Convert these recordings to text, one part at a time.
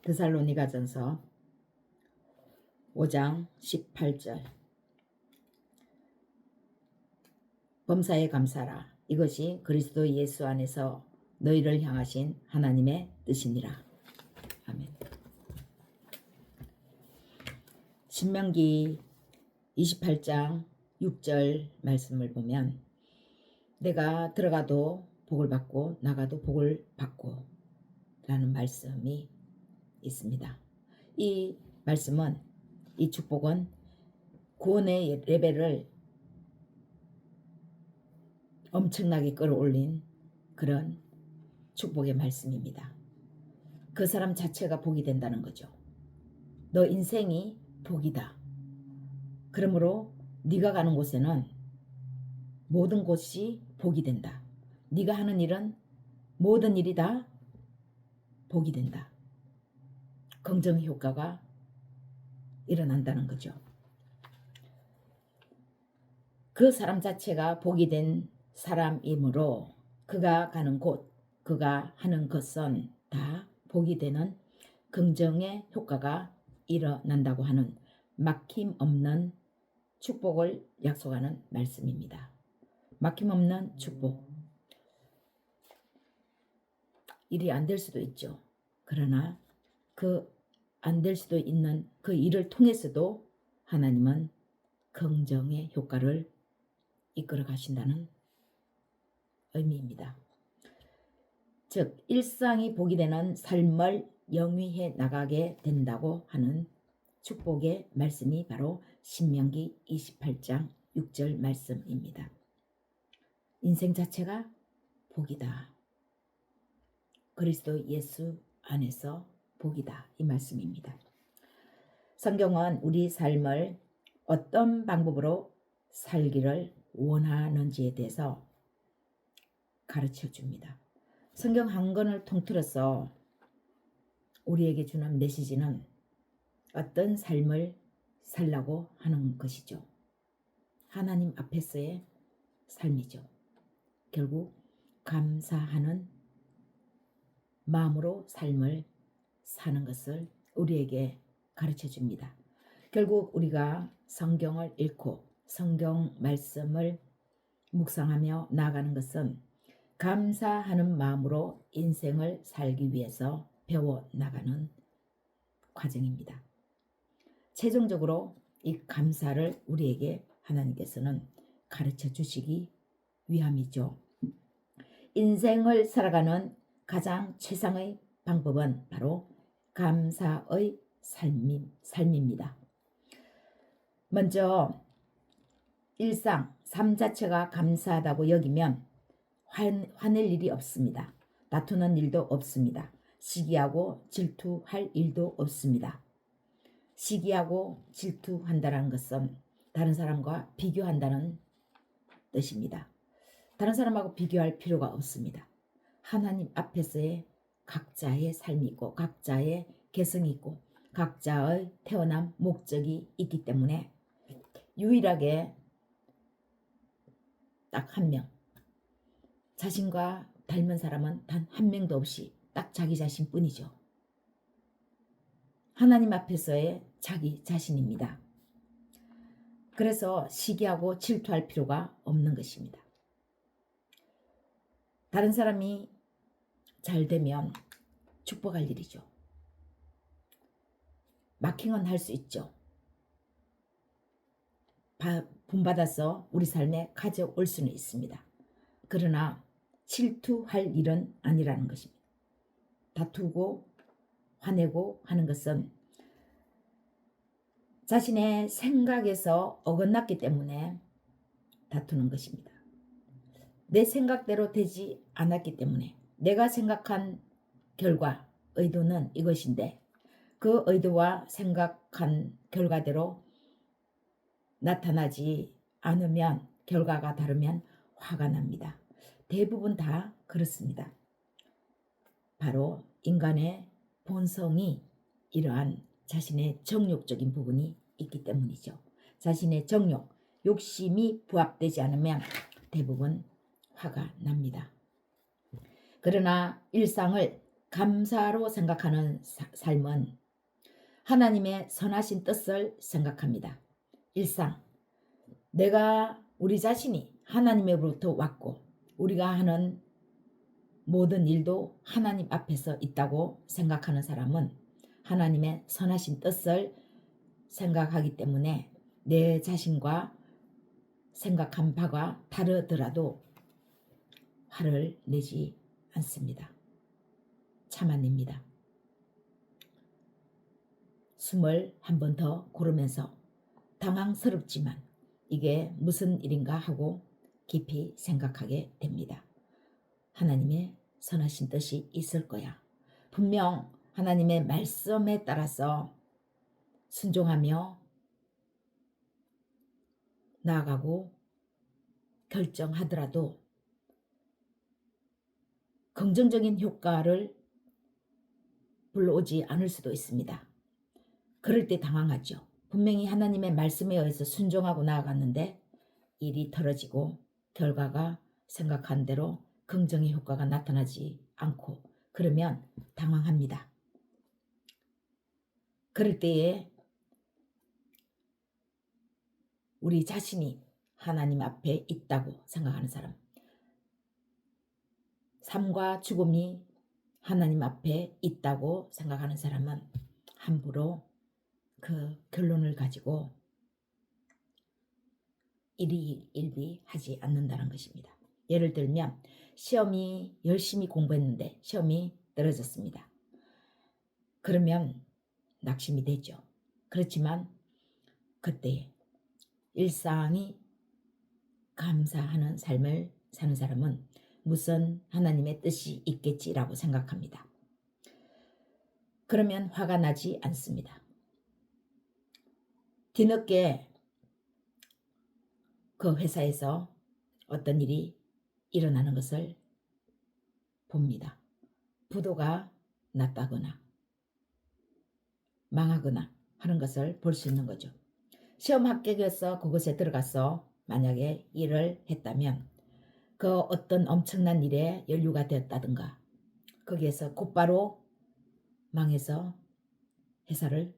데살로니가전서 5장 18절 범사에 감사라. 이것이 그리스도 예수 안에서 너희를 향하신 하나님의 뜻이니라. 아멘. 신명기 28장 6절 말씀을 보면 내가 들어가도 복을 받고 나가도 복을 받고 라는 말씀이 있습니다. 이 말씀은, 이 축복은 구원의 레벨을 엄청나게 끌어올린 그런 축복의 말씀입니다. 그 사람 자체가 복이 된다는 거죠. 너 인생이 복이다. 그러므로 네가 가는 곳에는 모든 곳이 복이 된다. 네가 하는 일은 모든 일이 다 복이 된다. 긍정 효과가 일어난다는 거죠. 그 사람 자체가 복이 된 사람이므로 그가 가는 곳, 그가 하는 것은 다 복이 되는 긍정의 효과가 일어난다고 하는 막힘없는 축복을 약속하는 말씀입니다. 막힘없는 축복. 일이 안 될 수도 있죠. 그러나 그 안 될 수도 있는 그 일을 통해서도 하나님은 긍정의 효과를 이끌어 가신다는 의미입니다. 즉 일상이 복이 되는 삶을 영위해 나가게 된다고 하는 축복의 말씀이 바로 신명기 28장 6절 말씀입니다. 인생 자체가 복이다. 그리스도 예수 안에서 복이다. 이 말씀입니다. 성경은 우리 삶을 어떤 방법으로 살기를 원하는지에 대해서 가르쳐 줍니다. 성경 한 권을 통틀어서 우리에게 주는 메시지는 어떤 삶을 살라고 하는 것이죠. 하나님 앞에서의 삶이죠. 결국 감사하는 마음으로 삶을 사는 것을 우리에게 가르쳐 줍니다. 결국 우리가 성경을 읽고 성경 말씀을 묵상하며 나아가는 것은 감사하는 마음으로 인생을 살기 위해서 배워나가는 과정입니다. 최종적으로 이 감사를 우리에게 하나님께서는 가르쳐 주시기 위함이죠. 인생을 살아가는 가장 최상의 방법은 바로 감사의 삶입니다. 먼저 일상, 삶 자체가 감사하다고 여기면 화낼 일이 없습니다. 다투는 일도 없습니다. 시기하고 질투할 일도 없습니다. 시기하고 질투한다는 것은 다른 사람과 비교한다는 뜻입니다. 다른 사람하고 비교할 필요가 없습니다. 하나님 앞에서의 각자의 삶이 있고 각자의 개성이 있고 각자의 태어난 목적이 있기 때문에 유일하게 딱 한 명, 자신과 닮은 사람은 단 한 명도 없이 딱 자기 자신뿐이죠. 하나님 앞에서의 자기 자신입니다. 그래서 시기하고 질투할 필요가 없는 것입니다. 다른 사람이 잘 되면 축복할 일이죠. 마킹은 할 수 있죠. 본받아서 우리 삶에 가져올 수는 있습니다. 그러나 질투할 일은 아니라는 것입니다. 다투고 화내고 하는 것은 자신의 생각에서 어긋났기 때문에 다투는 것입니다. 내 생각대로 되지 않았기 때문에 내가 생각한 결과, 의도는 이것인데 그 의도와 생각한 결과대로 나타나지 않으면, 결과가 다르면 화가 납니다. 대부분 다 그렇습니다. 바로 인간의 본성이 이러한 자신의 정욕적인 부분이 있기 때문이죠. 자신의 정욕, 욕심이 부합되지 않으면 대부분 화가 납니다. 그러나 일상을 감사로 생각하는 삶은 하나님의 선하신 뜻을 생각합니다. 일상, 우리 자신이 하나님으로부터 왔고 우리가 하는 모든 일도 하나님 앞에서 있다고 생각하는 사람은 하나님의 선하신 뜻을 생각하기 때문에 내 자신과 생각한 바가 다르더라도 화를 내지 않습니다. 참아냅니다. 숨을 한 번 더 고르면서 당황스럽지만 이게 무슨 일인가 하고 깊이 생각하게 됩니다. 하나님의 선하신 뜻이 있을 거야. 분명 하나님의 말씀에 따라서 순종하며 나아가고 결정하더라도 긍정적인 효과를 불러오지 않을 수도 있습니다. 그럴 때 당황하죠. 분명히 하나님의 말씀에 의해서 순종하고 나아갔는데 일이 틀어지고 결과가 생각한 대로 긍정의 효과가 나타나지 않고 그러면 당황합니다. 그럴 때에 우리 자신이 하나님 앞에 있다고 생각하는 사람, 삶과 죽음이 하나님 앞에 있다고 생각하는 사람은 함부로 그 결론을 가지고 일희일비하지 않는다는 것입니다. 예를 들면 시험이 열심히 공부했는데 시험이 떨어졌습니다. 그러면 낙심이 되죠. 그렇지만 그때 일상이 감사하는 삶을 사는 사람은 무슨 하나님의 뜻이 있겠지라고 생각합니다. 그러면 화가 나지 않습니다. 뒤늦게 그 회사에서 어떤 일이 일어나는 것을 봅니다. 부도가 났다거나 망하거나 하는 것을 볼 수 있는 거죠. 시험 합격해서 그곳에 들어가서 만약에 일을 했다면 그 어떤 엄청난 일에 연루가 되었다든가 거기에서 곧바로 망해서 회사를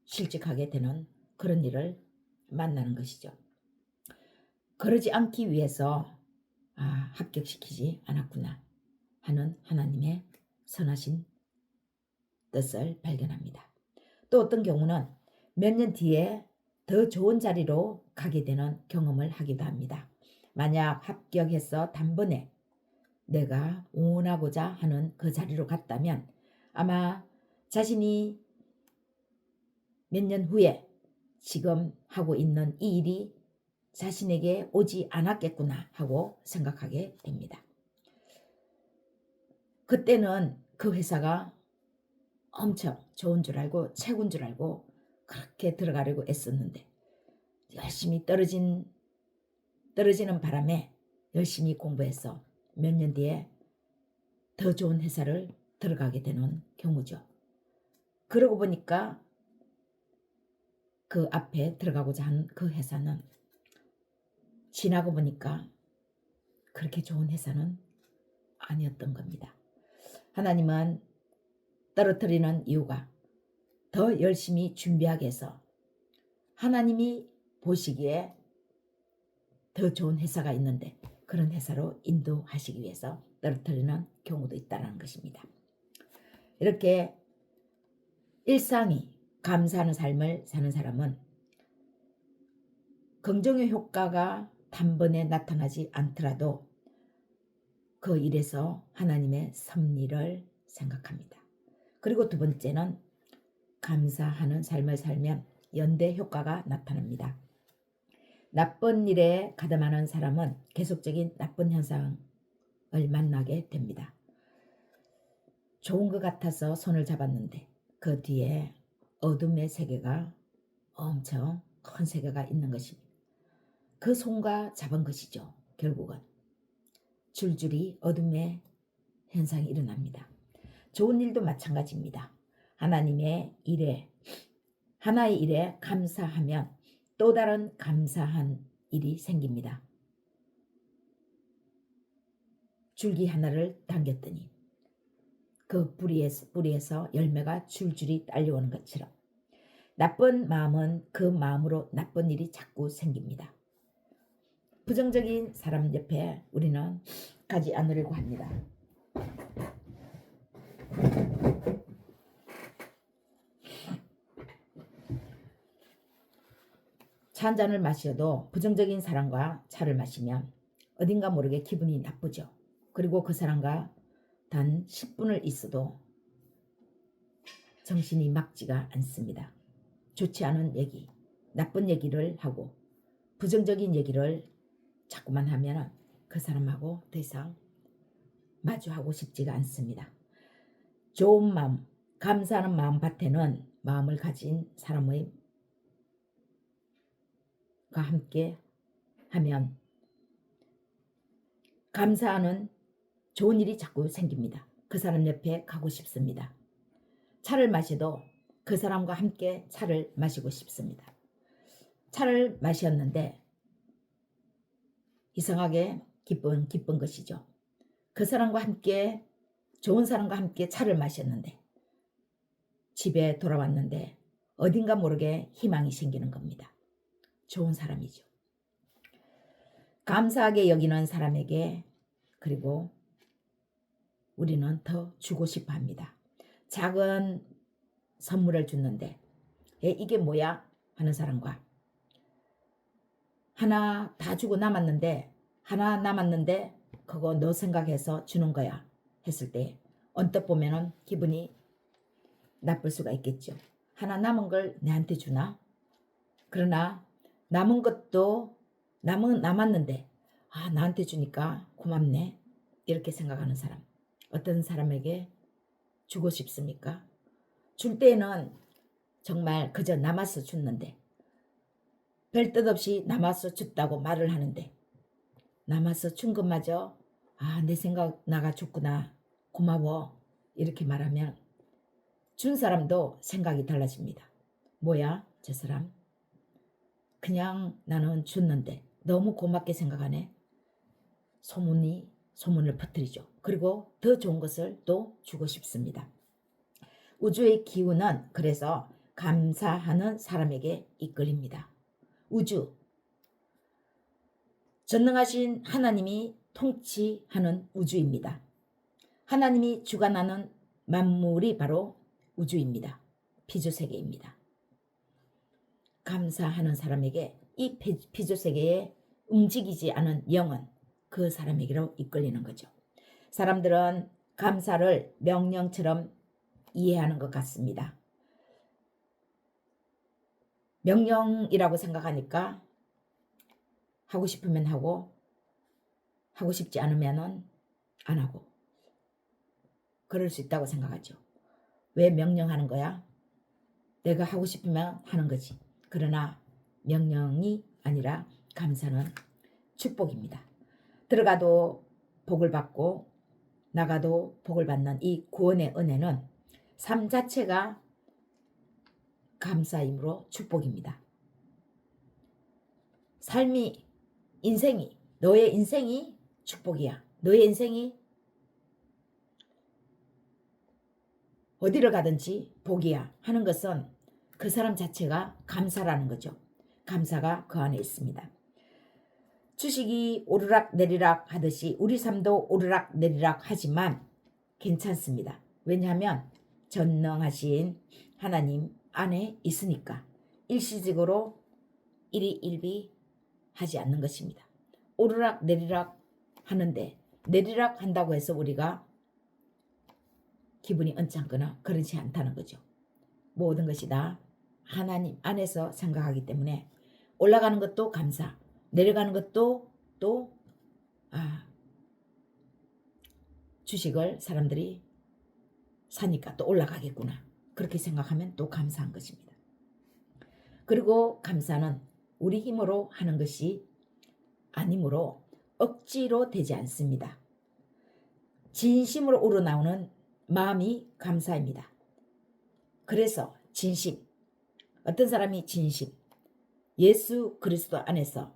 실직하게 되는 그런 일을 만나는 것이죠. 그러지 않기 위해서 합격시키지 않았구나 하는 하나님의 선하신 뜻을 발견합니다. 또 어떤 경우는 몇 년 뒤에 더 좋은 자리로 가게 되는 경험을 하기도 합니다. 만약 합격해서 단번에 내가 원하고자 하는 그 자리로 갔다면 아마 자신이 몇 년 후에 지금 하고 있는 이 일이 자신에게 오지 않았겠구나 하고 생각하게 됩니다. 그때는 그 회사가 엄청 좋은 줄 알고 최고인 줄 알고 그렇게 들어가려고 애썼는데 열심히 떨어지는 바람에 열심히 공부해서 몇 년 뒤에 더 좋은 회사를 들어가게 되는 경우죠. 그러고 보니까 그 앞에 들어가고자 한 그 회사는 지나고 보니까 그렇게 좋은 회사는 아니었던 겁니다. 하나님은 떨어뜨리는 이유가 더 열심히 준비하게 해서 하나님이 보시기에 더 좋은 회사가 있는데 그런 회사로 인도하시기 위해서 떨어뜨리는 경우도 있다는 것입니다. 이렇게 일상이 감사하는 삶을 사는 사람은 긍정의 효과가 단번에 나타나지 않더라도 그 일에서 하나님의 섭리를 생각합니다. 그리고 두 번째는 감사하는 삶을 살면 연대 효과가 나타납니다. 나쁜 일에 가담하는 사람은 계속적인 나쁜 현상을 만나게 됩니다. 좋은 것 같아서 손을 잡았는데 그 뒤에 어둠의 세계가 엄청 큰 세계가 있는 것입니다. 그 손과 잡은 것이죠. 결국은 줄줄이 어둠의 현상이 일어납니다. 좋은 일도 마찬가지입니다. 하나님의 일에 하나의 일에 감사하면 또 다른 감사한 일이 생깁니다. 줄기 하나를 당겼더니 그 뿌리에서 열매가 줄줄이 딸려오는 것처럼 나쁜 마음은 그 마음으로 나쁜 일이 자꾸 생깁니다. 부정적인 사람 옆에 우리는 가지 않으려고 합니다. 차 한 잔을 마셔도 부정적인 사람과 차를 마시면 어딘가 모르게 기분이 나쁘죠. 그리고 그 사람과 단 10분을 있어도 정신이 맑지가 않습니다. 좋지 않은 얘기, 나쁜 얘기를 하고 부정적인 얘기를 자꾸만 하면 그 사람하고 더 이상 마주하고 싶지가 않습니다. 좋은 마음, 감사하는 마음 밭에는 마음을 가진 사람의 가 함께 하면 감사하는 좋은 일이 자꾸 생깁니다. 그 사람 옆에 가고 싶습니다. 차를 마셔도 그 사람과 함께 차를 마시고 싶습니다. 차를 마셨는데 이상하게 기쁜 것이죠. 그 사람과 함께 좋은 사람과 함께 차를 마셨는데 집에 돌아왔는데 어딘가 모르게 희망이 생기는 겁니다. 좋은 사람이죠. 감사하게 여기는 사람에게 그리고 우리는 더 주고 싶어 합니다. 작은 선물을 줬는데 이게 뭐야? 하는 사람과 하나 다 주고 남았는데 하나 남았는데 그거 너 생각해서 주는 거야 했을 때 언뜻 보면은 기분이 나쁠 수가 있겠죠. 하나 남은 걸 내한테 주나? 그러나 남은 것도 남았는데 나한테 주니까 고맙네 이렇게 생각하는 사람. 어떤 사람에게 주고 싶습니까? 줄 때에는 정말 그저 남아서 줬는데 별 뜻 없이 남아서 줬다고 말을 하는데 남아서 준 것마저 내 생각 나가 줬구나 고마워 이렇게 말하면 준 사람도 생각이 달라집니다. 뭐야 저 사람 그냥 나는 줬는데 너무 고맙게 생각하네. 소문을 퍼뜨리죠. 그리고 더 좋은 것을 또 주고 싶습니다. 우주의 기운은 그래서 감사하는 사람에게 이끌립니다. 우주, 전능하신 하나님이 통치하는 우주입니다. 하나님이 주관하는 만물이 바로 우주입니다. 피조세계입니다. 감사하는 사람에게 이 피조세계에 움직이지 않은 영은 그 사람에게로 이끌리는 거죠. 사람들은 감사를 명령처럼 이해하는 것 같습니다. 명령이라고 생각하니까 하고 싶으면 하고 하고 싶지 않으면 안 하고 그럴 수 있다고 생각하죠. 왜 명령하는 거야? 내가 하고 싶으면 하는 거지. 그러나 명령이 아니라 감사는 축복입니다. 들어가도 복을 받고 나가도 복을 받는 이 구원의 은혜는 삶 자체가 감사이므로 축복입니다. 너의 인생이 축복이야. 너의 인생이 어디를 가든지 복이야 하는 것은 그 사람 자체가 감사라는 거죠. 감사가 그 안에 있습니다. 주식이 오르락 내리락 하듯이 우리 삶도 오르락 내리락 하지만 괜찮습니다. 왜냐하면 전능하신 하나님 안에 있으니까 일시적으로 일희일비 하지 않는 것입니다. 오르락 내리락 하는데 내리락 한다고 해서 우리가 기분이 언짢거나 그렇지 않다는 거죠. 모든 것이 다 하나님 안에서 생각하기 때문에 올라가는 것도 감사, 내려가는 것도 또 주식을 사람들이 사니까 또 올라가겠구나 그렇게 생각하면 또 감사한 것입니다. 그리고 감사는 우리 힘으로 하는 것이 아니므로 억지로 되지 않습니다. 진심으로 우러나오는 마음이 감사입니다. 그래서 진심, 어떤 사람이 진심, 예수 그리스도 안에서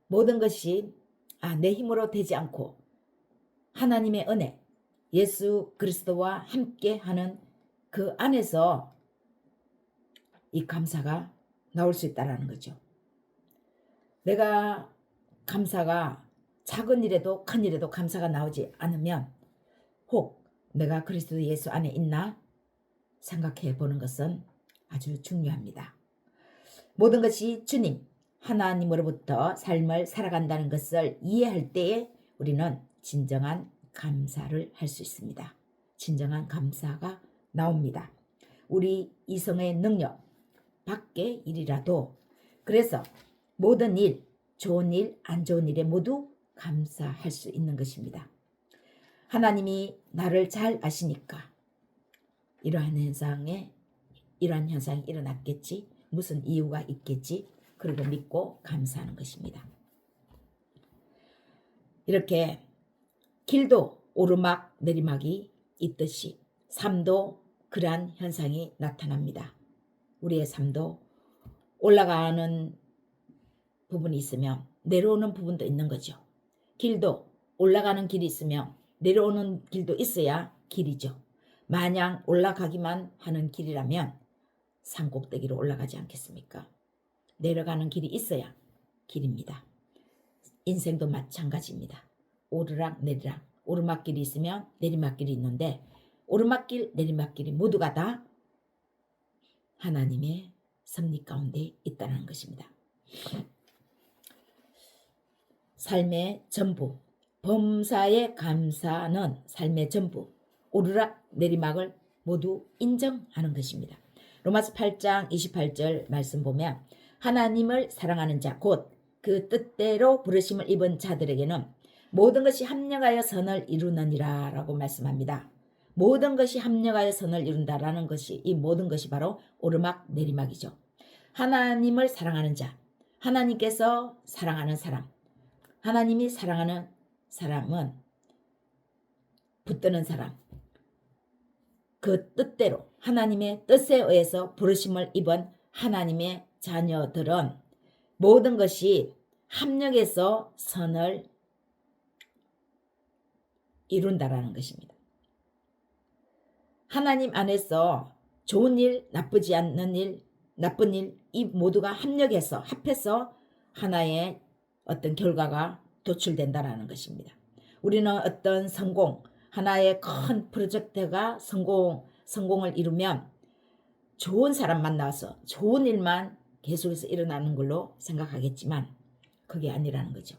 모든 것이 내 힘으로 되지 않고 하나님의 은혜, 예수 그리스도와 함께하는 그 안에서 이 감사가 나올 수 있다는 거죠. 내가 감사가 작은 일에도 큰 일에도 감사가 나오지 않으면 혹 내가 그리스도 예수 안에 있나 생각해 보는 것은 아주 중요합니다. 모든 것이 주님 하나님으로부터 삶을 살아간다는 것을 이해할 때에 우리는 진정한 감사를 할 수 있습니다. 진정한 감사가 나옵니다. 우리 이성의 능력 밖의 일이라도 그래서 모든 일, 좋은 일, 안 좋은 일에 모두 감사할 수 있는 것입니다. 하나님이 나를 잘 아시니까 이러한 현상이 일어났겠지. 무슨 이유가 있겠지. 그리고 믿고 감사하는 것입니다. 이렇게 길도 오르막 내리막이 있듯이 삶도 그러한 현상이 나타납니다. 우리의 삶도 올라가는 부분이 있으면 내려오는 부분도 있는 거죠. 길도 올라가는 길이 있으면 내려오는 길도 있어야 길이죠. 마냥 올라가기만 하는 길이라면 산 꼭대기로 올라가지 않겠습니까? 내려가는 길이 있어야 길입니다. 인생도 마찬가지입니다. 오르락 내리락 오르막길이 있으면 내리막길이 있는데 오르막길 내리막길이 모두가 다 하나님의 섭리 가운데 있다는 것입니다. 삶의 전부 범사의 감사는 삶의 전부 오르락 내리막을 모두 인정하는 것입니다. 로마서 8장 28절 말씀 보면 하나님을 사랑하는 자 곧 그 뜻대로 부르심을 입은 자들에게는 모든 것이 합력하여 선을 이루느니라 라고 말씀합니다. 모든 것이 합력하여 선을 이룬다라는 것이 이 모든 것이 바로 오르막 내리막이죠. 하나님을 사랑하는 자, 하나님께서 사랑하는 사람, 하나님이 사랑하는 사람은 붙드는 사람, 그 뜻대로 하나님의 뜻에 의해서 부르심을 입은 하나님의 자녀들은 모든 것이 합력해서 선을 이룬다라는 것입니다. 하나님 안에서 좋은 일, 나쁘지 않는 일, 나쁜 일, 이 모두가 합력해서 합해서 하나의 어떤 결과가 도출된다라는 것입니다. 우리는 어떤 성공, 하나의 큰 프로젝트가 성공을 이루면 좋은 사람 만나서 좋은 일만 계속해서 일어나는 걸로 생각하겠지만 그게 아니라는 거죠.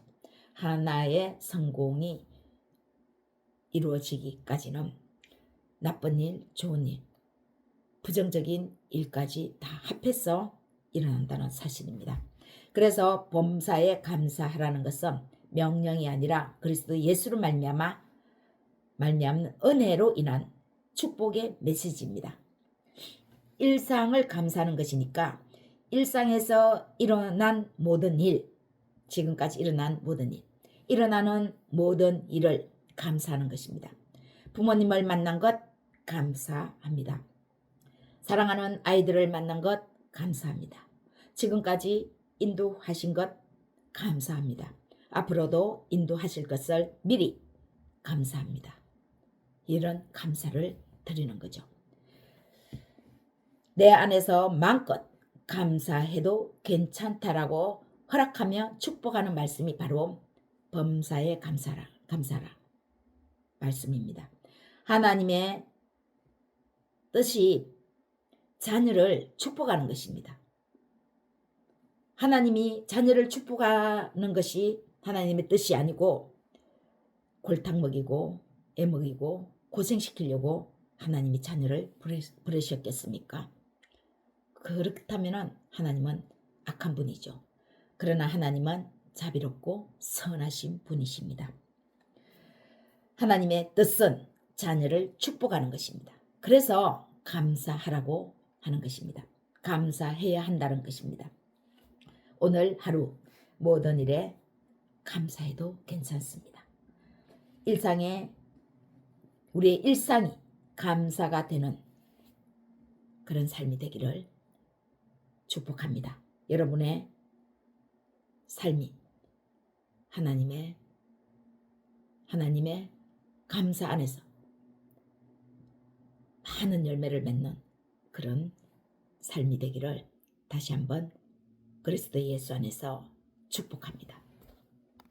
하나의 성공이 이루어지기까지는 나쁜 일, 좋은 일, 부정적인 일까지 다 합해서 일어난다는 사실입니다. 그래서 범사에 감사하라는 것은 명령이 아니라 그리스도 예수로 말미암은 은혜로 인한 축복의 메시지입니다. 일상을 감사하는 것이니까 일상에서 일어난 모든 일, 지금까지 일어난 모든 일, 일어나는 모든 일을 감사하는 것입니다. 부모님을 만난 것 감사합니다. 사랑하는 아이들을 만난 것 감사합니다. 지금까지 인도하신 것 감사합니다. 앞으로도 인도하실 것을 미리 감사합니다. 이런 감사를 드리는 거죠. 내 안에서 마음껏 감사해도 괜찮다라고 허락하며 축복하는 말씀이 바로 범사에 감사라 말씀입니다. 하나님의 뜻이 자녀를 축복하는 것입니다. 하나님이 자녀를 축복하는 것이 하나님의 뜻이 아니고 골탕 먹이고 애먹이고 고생시키려고 하나님이 자녀를 부르셨겠습니까? 그렇다면 하나님은 악한 분이죠. 그러나 하나님은 자비롭고 선하신 분이십니다. 하나님의 뜻은 자녀를 축복하는 것입니다. 그래서 감사하라고 하는 것입니다. 감사해야 한다는 것입니다. 오늘 하루 모든 일에 감사해도 괜찮습니다. 우리의 일상이 감사가 되는 그런 삶이 되기를 축복합니다. 여러분의 삶이 하나님의 감사 안에서 많은 열매를 맺는 그런 삶이 되기를 다시 한번 그리스도 예수 안에서 축복합니다.